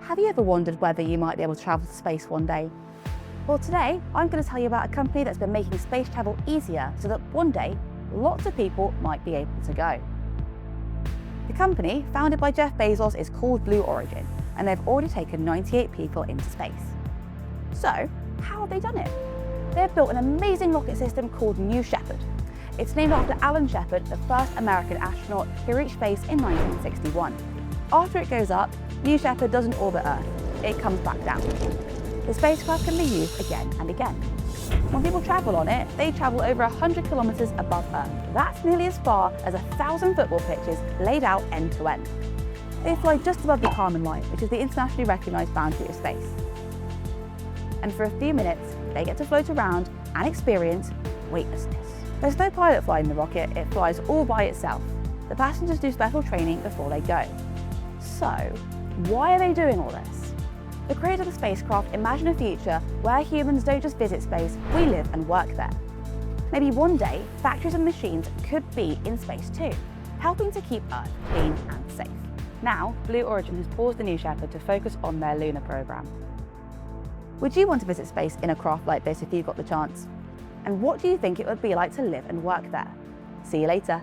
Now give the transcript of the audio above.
Have you ever wondered whether you might be able to travel to space one day? Well, today I'm going to tell you about a company that's been making space travel easier so that one day lots of people might be able to go. The company, founded by Jeff Bezos, is called Blue Origin, and they've already taken 98 people into space. So, how have they done it? They've built an amazing rocket system called New Shepard. It's named after Alan Shepard, the first American astronaut who reached space in 1961. After it goes up, New Shepard doesn't orbit Earth, it comes back down. The spacecraft can be used again and again. When people travel on it, they travel over 100 kilometers above Earth. That's nearly as far as 1,000 football pitches laid out end to end. They fly just above the Kármán line, which is the internationally recognized boundary of space. And for a few minutes, they get to float around and experience weightlessness. There's no pilot flying the rocket, it flies all by itself. The passengers do special training before they go. So, why are they doing all this? The creators of the spacecraft imagine a future where humans don't just visit space, we live and work there. Maybe one day, factories and machines could be in space too, helping to keep Earth clean and safe. Now, Blue Origin has paused the New Shepard to focus on their lunar program. Would you want to visit space in a craft like this if you got the chance? And what do you think it would be like to live and work there? See you later.